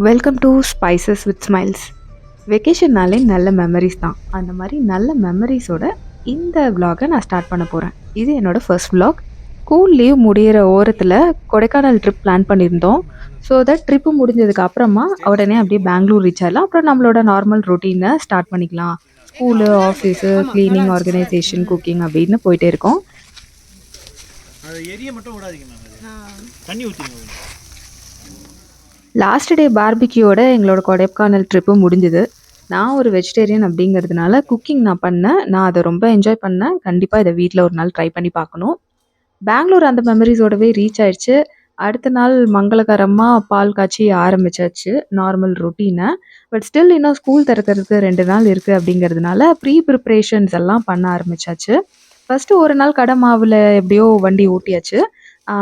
Welcome to spices with smiles. வெக்கேஷன்னாலே நல்ல memories தான். அந்த மாதிரி நல்ல மெமரிஸோட இந்த vlog-அ நான் ஸ்டார்ட் பண்ண போகிறேன். இது என்னோட ஃபர்ஸ்ட் vlog. ஸ்கூல் லீவ் முடியிற ஓரத்தில் கொடைக்கானல் ட்ரிப் பிளான் பண்ணியிருந்தோம். ஸோ தட் ட்ரிப்பு முடிஞ்சதுக்கு அப்புறமா உடனே அப்படியே பெங்களூர் ரீச் ஆகலாம். அப்புறம் நம்மளோட நார்மல் ரொட்டீனை ஸ்டார்ட் பண்ணிக்கலாம். School, office, cleaning, organisation, cooking அப்படின்னு போயிட்டே இருக்கோம். லாஸ்ட் டே பார்பிக்யூவோட எங்களோட கொடைக்கானல் ட்ரிப்பு முடிஞ்சுது. நான் ஒரு வெஜிடேரியன் அப்படிங்கிறதுனால குக்கிங் நான் பண்ணேன். நான் அதை ரொம்ப என்ஜாய் பண்ணேன். கண்டிப்பாக இதை வீட்டில் ஒரு நாள் ட்ரை பண்ணி பார்க்கணும். பெங்களூர் அந்த மெமரிஸோடவே ரீச் ஆயிடுச்சு. அடுத்த நாள் மங்களகரமாக பால் காய்ச்சி ஆரம்பிச்சாச்சு நார்மல் ரொட்டீனை. பட் ஸ்டில் இன்னும் ஸ்கூல் திறக்கிறதுக்கு 2 நாள் இருக்குது அப்படிங்கிறதுனால ப்ரிப்ரேஷன்ஸ் எல்லாம் பண்ண ஆரம்பிச்சாச்சு. ஃபஸ்ட்டு ஒரு நாள் கடை மாவில் எப்படியோ வண்டி ஓட்டியாச்சு.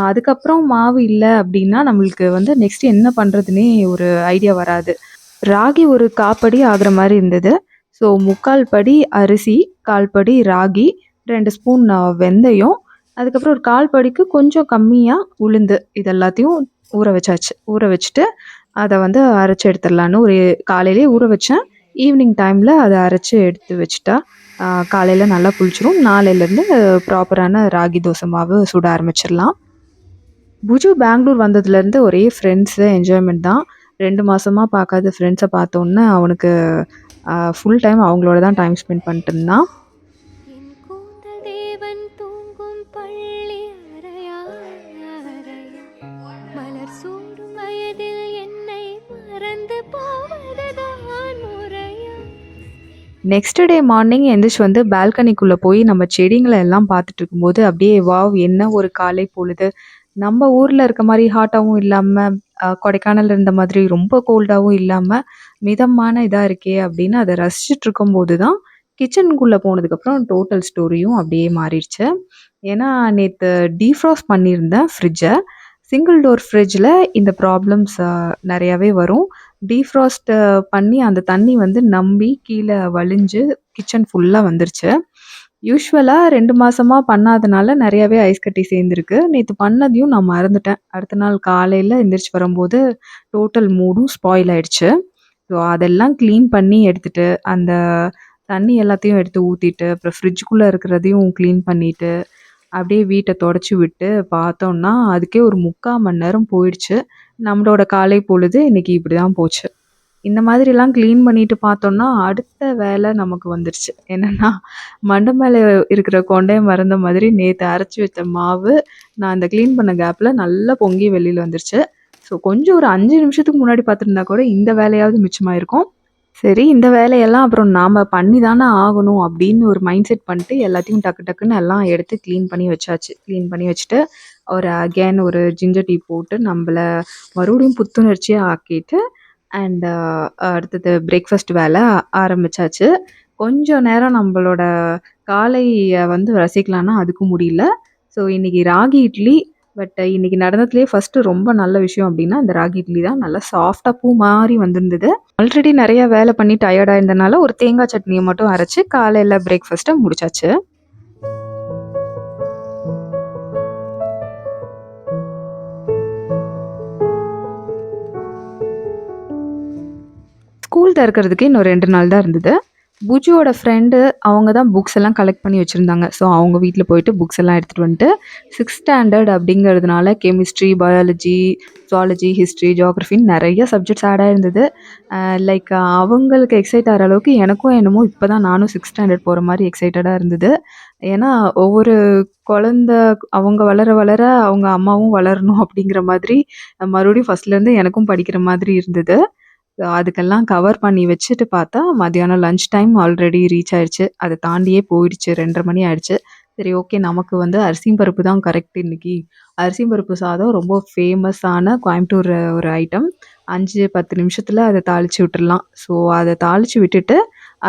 அதுக்கப்புறம் மாவு இல்லை அப்படின்னா நம்மளுக்கு வந்து நெக்ஸ்ட் என்ன பண்ணுறதுனே ஒரு ஐடியா வராது. ராகி ஒரு 1/4 படி ஆகிற மாதிரி இருந்தது. ஸோ 3/4 படி அரிசி, 1/4 படி ராகி, 2 ஸ்பூன் வெந்தயம், அதுக்கப்புறம் ஒரு 1/4 படிக்கு கொஞ்சம் கம்மியாக உளுந்து, இது எல்லாத்தையும் ஊற வச்சாச்சு. ஊற வச்சுட்டு அதை வந்து அரைச்சி எடுத்துடலான்னு ஒரு காலையிலே ஊற வச்சேன். ஈவினிங் டைமில் அதை அரைச்சி எடுத்து வச்சுட்டா காலையில் நல்லா புளிச்சிரும். நாளையிலேருந்து ப்ராப்பரான ராகி தோசை மாவு சுட ஆரம்பிச்சிடலாம். புஜு பெங்களூர் வந்ததுலேருந்து ஒரே ஃப்ரெண்ட்ஸு, என்ஜாய்மெண்ட் தான். 2 மாசமா பார்க்காத ஃப்ரெண்ட்ஸை பார்த்தோன்னே அவனுக்கு ஃபுல் டைம் அவங்களோட தான் டைம் ஸ்பெண்ட் பண்ணிட்டு இருந்தான். என் கூந்தல் தேவன் தூங்கும் பள்ளி அறையா அறையா, மலர் சூடும் வயதில் என்னை மறந்து போவதுதான் முறையா. நெக்ஸ்ட் டே மார்னிங் எந்திரிச்சு வந்து பால்கனிக்குள்ளே போய் நம்ம செடிங்களை எல்லாம் பார்த்துட்டு இருக்கும்போது அப்படியே வாவ், என்ன ஒரு காலை பொழுது! நம்ம ஊரில் இருக்க மாதிரி ஹாட்டாகவும் இல்லாமல், கொடைக்கானல் இருந்த மாதிரி ரொம்ப கோல்டாகவும் இல்லாமல் மிதமான இதாக இருக்கே அப்படின்னு அதை ரசிச்சுட்டு இருக்கும்போது தான் கிச்சனுக்குள்ளே போனதுக்கப்புறம் டோட்டல் ஸ்டோரியும் அப்படியே மாறிடுச்சு. ஏன்னா நேற்று டீஃப்ராஸ்ட் பண்ணியிருந்தேன் ஃப்ரிட்ஜை. சிங்கிள் டோர் ஃப்ரிட்ஜில் இந்த ப்ராப்ளம்ஸ் நிறையாவே வரும். டீஃப்ராஸ்ட் பண்ணி அந்த தண்ணி வந்து நம்பி கீழே வழிஞ்சு கிச்சன் ஃபுல்லாக வந்துருச்சு. யூஷுவலாக 2 மாசமா பண்ணாதனால நிறையாவே ஐஸ் கட்டி சேர்ந்துருக்கு. நேற்று பண்ணதையும் நான் மறந்துட்டேன். அடுத்த நாள் காலையில் எந்திரிச்சு வரும்போது டோட்டல் மூடும் ஸ்பாயில் ஆயிடுச்சு. ஸோ அதெல்லாம் க்ளீன் பண்ணி எடுத்துட்டு, அந்த தண்ணி எல்லாத்தையும் எடுத்து ஊற்றிட்டு, அப்புறம் ஃப்ரிட்ஜுக்குள்ளே இருக்கிறதையும் க்ளீன் பண்ணிவிட்டு, அப்படியே வீட்டை தொடச்சி விட்டு பார்த்தோம்னா அதுக்கே ஒரு 3/4 மணி நேரம் போயிடுச்சு. நம்மளோட காலை பொழுது இன்னைக்கு இப்படி தான் போச்சு. இந்த மாதிரிலாம் க்ளீன் பண்ணிட்டு பார்த்தோம்னா அடுத்த வேலை நமக்கு வந்துருச்சு. என்னன்னா, மண்டை மேலே இருக்கிற கொண்டைய மறந்த மாதிரி நேற்று அரைச்சி வச்ச மாவு நான் அந்த க்ளீன் பண்ண கேப்பில் நல்லா பொங்கி வெளியில் வந்துருச்சு. ஸோ கொஞ்சம் ஒரு 5 நிமிஷத்துக்கு முன்னாடி பார்த்துருந்தா கூட இந்த வேலையாவது மிச்சமாயிருக்கும். சரி, இந்த வேலையெல்லாம் அப்புறம் நாம் பண்ணி தானே ஆகணும் அப்படின்னு ஒரு மைண்ட் செட் பண்ணிட்டு எல்லாத்தையும் டக்கு டக்குன்னு எல்லாம் எடுத்து க்ளீன் பண்ணி வச்சாச்சு. க்ளீன் பண்ணி வச்சுட்டு ஒரு ஜிஞ்சர் டீ போட்டு நம்மள மறுபடியும் புத்துணர்ச்சியாக ஆக்கிட்டு அண்ட் அடுத்தது பிரேக்ஃபாஸ்ட் வேலை ஆரம்பிச்சாச்சு. கொஞ்சம் நேரம் நம்மளோட காலையை வந்து ரசிக்கலான்னா அதுக்கும் முடியல. ஸோ இன்றைக்கி ராகி இட்லி. பட் இன்றைக்கி நடந்ததுலேயே ஃபஸ்ட்டு ரொம்ப நல்ல விஷயம் அப்படின்னா இந்த ராகி இட்லி தான். நல்லா சாஃப்டாக பூ மாதிரி வந்திருந்தது. ஆல்ரெடி நிறைய வேலை பண்ணி டயர்டாக இருந்தனால ஒரு தேங்காய் சட்னியை மட்டும் அரைச்சி காலையில் பிரேக்ஃபாஸ்ட்டை முடிச்சாச்சு. ஸ்கூல் திறக்கிறதுக்கு இன்னும் 2 நாள் தான் இருந்தது. புஜுவோட ஃப்ரெண்டு அவங்க தான் புக்ஸ் எல்லாம் கலெக்ட் பண்ணி வச்சுருந்தாங்க. ஸோ அவங்க வீட்டில் போயிட்டு புக்ஸ் எல்லாம் எடுத்துகிட்டு வந்துட்டு 6th ஸ்டாண்டர்ட் அப்படிங்கிறதுனால கெமிஸ்ட்ரி, பயாலஜி, ஜுவாலஜி, ஹிஸ்ட்ரி, ஜியோகிரஃபின்னு நிறைய சப்ஜெக்ட்ஸ் ஆட் ஆயிருந்தது. லைக் அவங்களுக்கு எக்ஸைட் ஆகிற அளவுக்கு எனக்கும் என்னமோ இப்போ தான் நானும் 6th ஸ்டாண்டர்ட் போகிற மாதிரி எக்ஸைட்டடாக இருந்தது. ஏன்னா ஒவ்வொரு குழந்த அவங்க வளர வளர அவங்க அம்மாவும் வளரணும் அப்படிங்கிற மாதிரி மறுபடியும் ஃபஸ்ட்லேருந்து எனக்கும் படிக்கிற மாதிரி இருந்தது. அதுக்கெல்லாம் கவர் பண்ணி வச்சுட்டு பார்த்தா மதியானம் லஞ்ச் டைம் ஆல்ரெடி ரீச் ஆயிடுச்சு. அதை தாண்டியே போயிடுச்சு. 2:30 மணி ஆயிடுச்சு. சரி, ஓகே, நமக்கு வந்து அரிசியும் பருப்பு தான் கரெக்ட் இன்னைக்கு. அரிசியும் பருப்பு சாதம் ரொம்ப ஃபேமஸான கோயம்புத்தூர் ஒரு ஐட்டம். 5-10 நிமிஷத்தில் அதை தாளித்து விட்டுடலாம். ஸோ அதை தாளித்து விட்டுட்டு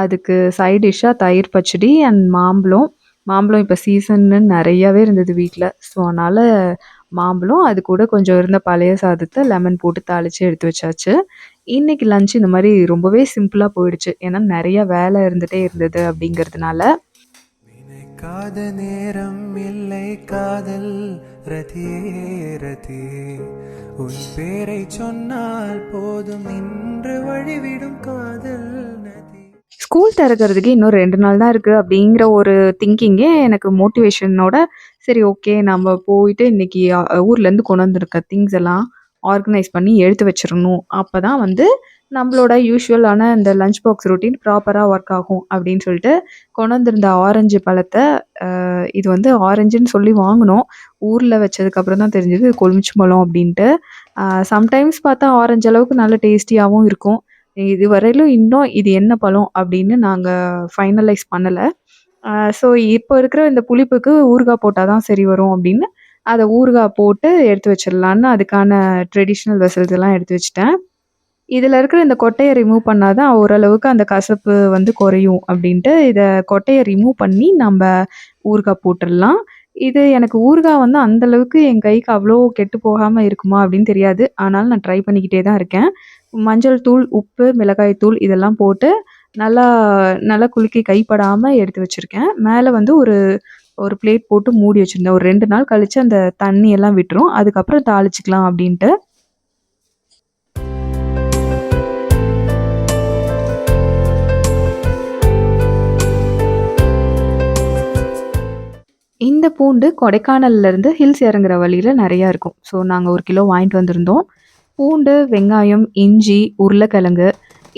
அதுக்கு சைட் டிஷ்ஷாக தயிர் பச்சடி அண்ட் மாம்பழம். மாம்பழம் இப்போ சீசன்னு நிறையாவே இருந்தது வீட்டில். ஸோ அதனால் மாம்பழம், அது கூட கொஞ்சம் இருந்த பழைய சாதத்தை லெமன் போட்டு தாளித்து எடுத்து வச்சாச்சு. இன்னைக்கு லஞ்ச் இந்த மாதிரி ரொம்பவே சிம்பிளாக போயிடுச்சு. ஏன்னா நிறைய வேலை இருந்துகிட்டே இருந்தது அப்படிங்கிறதுனால. காத நேரம் இல்லை காதல் ரதியே ரதியே உன் பேரை சொன்னால் போதும் நின்று வழிவிடும் காதல் நதி. ஸ்கூல் திறக்கறதுக்கு இன்னும் 2 நாள் தான் இருக்கு அப்படிங்கிற ஒரு திங்கிங்கே எனக்கு மோட்டிவேஷனோட, சரி ஓகே நம்ம போயிட்டு இன்னைக்கு ஊர்லேருந்து கொண்டு வந்திருக்க திங்ஸ் எல்லாம் ஆர்கனைஸ் பண்ணி எடுத்து வச்சிரணும். அப்பதான் வந்து நம்மளோட யூசுவலான இந்த லஞ்ச் பாக்ஸ் ரொட்டீன் ப்ராப்பரா ஒர்க் ஆகும் அப்படின்னு சொல்லிட்டு கொண்டு வந்திருந்த ஆரஞ்சு பழத்த இது வந்து ஆரஞ்சுன்னு சொல்லி வாங்குனோம். ஊர்ல வச்சதுக்கப்புறம் தான் தெரிஞ்சது கொழுமிச்சு பழம் அப்படின்ட்டு. சம்டைம்ஸ் பார்த்தா ஆரஞ்சு அளவுக்கு நல்ல டேஸ்டியாவும் இருக்கும். இதுவரையிலும் இன்னும் இது என்ன பழம் அப்படின்னு நாங்க ஃபைனலைஸ் பண்ணல. ஸோ இப்போ இருக்கிற இந்த புளிப்புக்கு ஊறுகாய் போட்டா தான் சரி வரும் அப்படின்னு, அத ஊறுகாய் போட்டு எடுத்து வச்சிடலான்னு அதுக்கான ட்ரெடிஷ்னல் வெசல்ஸ் எல்லாம் எடுத்து வச்சுட்டேன். இதில இருக்கிற இந்த கொட்டைய ரிமூவ் பண்ணா தான் ஓரளவுக்கு அந்த கசப்பு வந்து குறையும் அப்படின்ட்டு, இத கொட்டைய ரிமூவ் பண்ணி நம்ப ஊறுகாய் போட்டுறலாம். இது எனக்கு ஊறுகாய் வந்து அந்த அளவுக்கு என் கைக்கு அவ்வளோ கெட்டு போகாம இருக்குமா அப்படின்னு தெரியாது. ஆனாலும் நான் ட்ரை பண்ணிக்கிட்டே தான் இருக்கேன். மஞ்சள் தூள், உப்பு, மிளகாய் தூள் இதெல்லாம் போட்டு நல்லா நல்லா குலுக்கி கைப்படாம எடுத்து வச்சிருக்கேன். மேல வந்து ஒரு ஒரு பிளேட் போட்டு மூடி வச்சிருந்தேன். ஒரு 2 நாள் கழிச்சு அந்த தண்ணி எல்லாம் விட்டுரும். அதுக்கப்புறம் தாளிச்சுக்கலாம் அப்படின்ட்டு. இந்த பூண்டு கொடைக்கானல்ல இருந்து ஹில்ஸ் இறங்குற வழியில நெறையா இருக்கும். ஸோ நாங்க 1 கிலோ வாங்கிட்டு வந்திருந்தோம். பூண்டு, வெங்காயம், இஞ்சி, உருளைக்கிழங்கு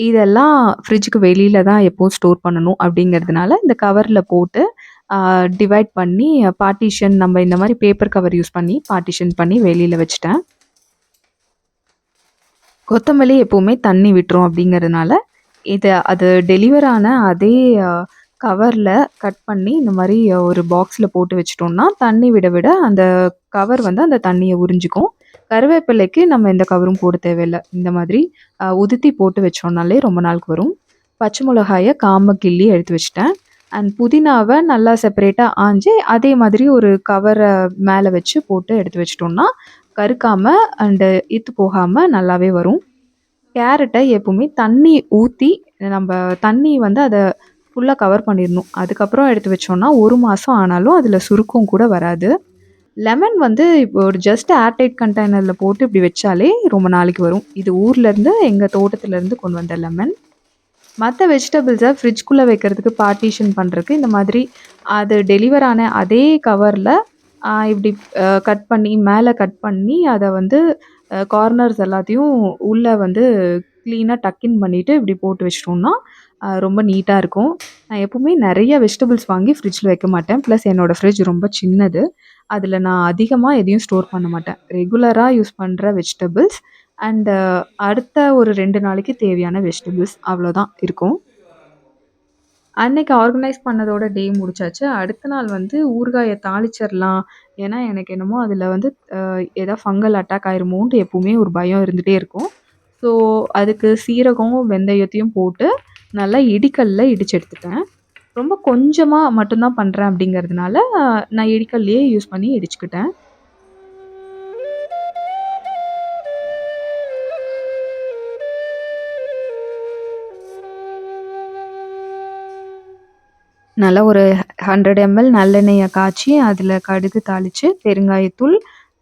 இதெல்லாம் ஃப்ரிட்ஜுக்கு வெளியில தான் எப்பவும் ஸ்டோர் பண்ணணும் அப்படிங்கிறதுனால, இந்த கவர்ல போட்டு ஆ டிவைட் பண்ணி பார்ட்டிஷன் நம்ம இந்த மாரி பேப்பர் கவர் யூஸ் பண்ணி பார்ட்டிஷன் பண்ணி வெளியில வச்சுட்டேன். கொத்தமல்லி எப்பவுமே தண்ணி விட்டுரும் அப்படிங்கிறதுனால, அது டெலிவர் ஆன அதே அ கவர்ல கட் பண்ணி இந்த மாரி ஒரு பாக்ஸ்ல போட்டு வச்சுட்டோம்னா, தண்ணி விட விட அந்த கவர் வந்து அந்த தண்ணிய உறிஞ்சிக்கும். கருவேப்பிலைக்கு நம்ம எந்த கவரும் போட தேவையில்ல. இந்த மாதிரி உதுத்தி போட்டு வச்சோம்னாலே ரொம்ப நாளுக்கு வரும். பச்சை மிளகாய காம்ப கிள்ளி எடுத்து வச்சுட்டேன். அண்ட் புதினாவ நல்லா செப்பரேட்டா ஆஞ்சு, அதே மாதிரி ஒரு கவர மேல வச்சு போட்டு எடுத்து வச்சுட்டோம்னா, கருக்காம அண்டு இத்து போகாம நல்லாவே வரும். கேரட்ட எப்பவுமே தண்ணி ஊத்தி, நம்ப தண்ணி வந்து அத ஃபுல்லா கவர் பண்ணிரணும். அதுக்கப்புறம் எடுத்து வச்சோம்னா, 1 மாசம் ஆனாலும் அதில சுருக்கம் கூட வராது. லெமன் வந்து இப்போ ஒரு ஜஸ்ட் ஏர்டைட் கண்டெய்னர்ல போட்டு இப்படி வச்சாலே ரொம்ப நாளைக்கு வரும். இது ஊர்லேருந்து எங்க தோட்டத்துலேருந்து கொண்டு வந்த லெமன். மத்த வெஜிடபிள்ஸ ஃப்ரிட்ஜ்குள்ள வைக்கிறதுக்கு பார்ட்டிஷன் பண்றதுக்கு இந்த மாதிரி அது டெலிவர் ஆன அதே கவர்ல இப்படி கட் பண்ணி மேல கட் பண்ணி அத வந்து கார்னர்ஸ் எல்லாத்தையும் உள்ள வந்து கிளீனா டக் இன் பண்ணிட்டு இப்படி போட்டு வச்சுட்டோம்னா, ரொம்ப நீட்டா இருக்கும். நான் எப்பவுமே நெறைய வெஜிடபிள்ஸ் வாங்கி ஃப்ரிட்ஜ்ல வைக்க மாட்டேன். ப்ளஸ் என்னோட ஃப்ரிட்ஜ் ரொம்ப சின்னது. அதில நான் அதிகமா எதையும் ஸ்டோர் பண்ண மாட்டேன். ரெகுலரா யூஸ் பண்ற வெஜிடபிள்ஸ் அண்ட் அடுத்த ஒரு 2 நாளைக்கு தேவையான வெஜிடபிள்ஸ் அவ்வளோதான் இருக்கும். அன்னைக்கு ஆர்கனைஸ் பண்ணதோட டே முடிச்சாச்சு. அடுத்த நாள் வந்து ஊறுகாய தாளிச்சிரலாம். ஏன்னா, எனக்கு என்னமோ அதில வந்து ஏதா ஃபங்கல் அட்டாக் ஆயிருமோன்ட்டு எப்பவுமே ஒரு பயம் இருந்துட்டே இருக்கும். ஸோ, அதுக்கு சீரகம், வெந்தயத்தையும் போட்டு நல்லா இடிகல்ல இடிச்சு எடுத்துட்டேன். ரொம்ப கொஞ்சமா மட்டும் தான் பண்றேன் அப்படிங்கிறதுனால, நான் இடிகல்லையே யூஸ் பண்ணி இடிச்சுக்கிட்டேன். நல்லா ஒரு 100 ml நல்லெண்ணெய காய்ச்சி, அதில கடுகு தாளிச்சு, பெருங்காயத்தூள்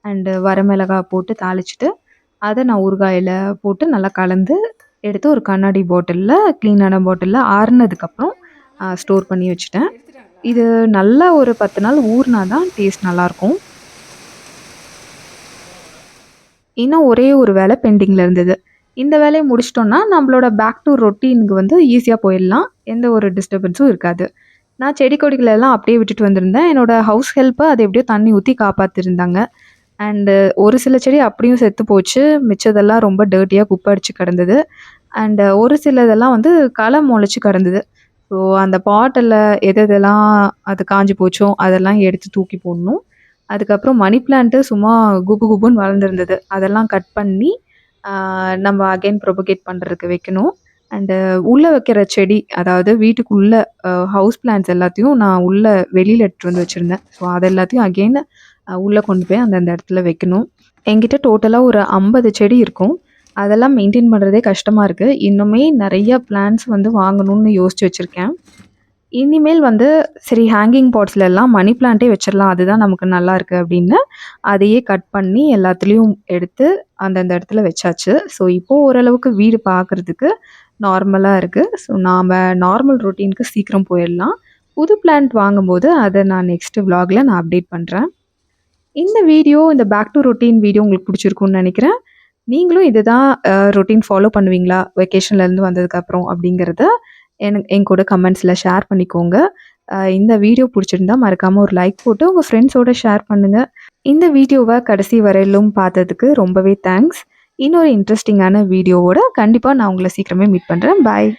அண்டு வரமிளகா போட்டு தாளிச்சுட்டு, அத நான் ஊறுகாயில போட்டு நல்லா கலந்து, எடுத்து ஒரு கண்ணாடி பாட்டில்ல கிளீனான பாட்டில்ல ஆறுனதுக்கப்புறம் ஸ்டோர் பண்ணி வச்சுட்டேன். இது நல்லா ஒரு 10 நாள் ஊறுனா தான் டேஸ்ட் நல்லாயிருக்கும். இன்னும் ஒரே ஒரு வேலை பெண்டிங்ல இருந்தது. இந்த வேலைய முடிச்சுட்டோம்னா, நம்மளோட பேக் டூ ரொட்டீனுக்கு வந்து ஈஸியா போயிடலாம். எந்த ஒரு டிஸ்டர்பன்ஸும் இருக்காது. நான் செடி கொடிகள எல்லாம் அப்படியே விட்டுட்டு வந்திருந்தேன். என்னோட ஹவுஸ் ஹெல்ப்ப அது எப்படியோ தண்ணி ஊத்தி காப்பாத்திருந்தாங்க. அண்டு ஒரு சில செடி அப்படியும் செத்து போச்சு. மிச்சதெல்லாம் ரொம்ப டர்ட்டியா குப்பை அடிச்சு கிடந்தது. அண்டு ஒரு சிலதெல்லாம் வந்து களை மொளச்சு கிடந்தது. ஸோ அந்த பாட்டில எதெல்லாம் அது காஞ்சு போச்சோ, அதெல்லாம் எடுத்து தூக்கி போடணும். அதுக்கப்புறம் மணி பிளான்ட்டு சும்மா குபு குபுன்னு வளர்ந்துருந்தது. அதெல்லாம் கட் பண்ணி நம்ம அகைன் ப்ரொபகேட் பண்றதுக்கு வைக்கணும். அண்டு உள்ள வைக்கிற செடி, அதாவது வீட்டுக்குள்ள ஹவுஸ் பிளான்ட்ஸ் எல்லாத்தையும் நான் உள்ள வெளியில எடுத்துட்டு வந்து வச்சிருந்தேன். ஸோ அது எல்லாத்தையும் அகைன் உள்ள கொண்டு போய் அந்தந்த இடத்துல வைக்கணும். என்கிட்ட டோட்டலா ஒரு 50 செடி இருக்கும். அதெல்லாம் மெயின்டெயின் பண்ணுறதே கஷ்டமா இருக்கு. இன்னுமே நெறைய பிளான்ட்ஸ் வந்து வாங்கணும்னு யோசிச்சு வச்சிருக்கேன். இனிமேல் வந்து சரி ஹேங்கிங் பாட்ஸ்லலாம் மணி பிளான்ட்டே வச்சிடலாம் அதுதான் நமக்கு நல்லா இருக்கு அப்படின்னு அதையே கட் பண்ணி எல்லாத்துலேயும் எடுத்து அந்தந்த இடத்துல வச்சாச்சு. ஸோ இப்போது ஓரளவுக்கு வீடு பார்க்குறதுக்கு நார்மலாக இருக்குது. ஸோ நாம் நார்மல் ரொட்டீனுக்கு சீக்கிரம் போயிடலாம். புது பிளான்ட் வாங்கும்போது அதை நான் நெக்ஸ்ட் vlogல நான் அப்டேட் பண்ணுறேன். இந்த வீடியோ இந்த பேக் டு ரொட்டீன் வீடியோ உங்களுக்கு பிடிச்சிருக்கும்னு நினைக்கிறேன். நீங்களும் இதுதான் ரொட்டீன் ஃபாலோ பண்ணுவீங்களா வெக்கேஷன்லேருந்து வந்ததுக்கப்புறம் அப்படிங்கிறத என் கூட கமெண்ட்ஸில் ஷேர் பண்ணிக்கோங்க. இந்த வீடியோ பிடிச்சிருந்தா மறக்காமல் ஒரு லைக் போட்டு உங்கள் ஃப்ரெண்ட்ஸோட ஷேர் பண்ணுங்கள். இந்த வீடியோவை கடைசி வரையிலும் பார்த்ததுக்கு ரொம்பவே தேங்க்ஸ். இன்னொரு இன்ட்ரெஸ்டிங்கான வீடியோவோட கண்டிப்பாக நான் உங்களை சீக்கிரமே மீட் பண்ணுறேன். பாய்.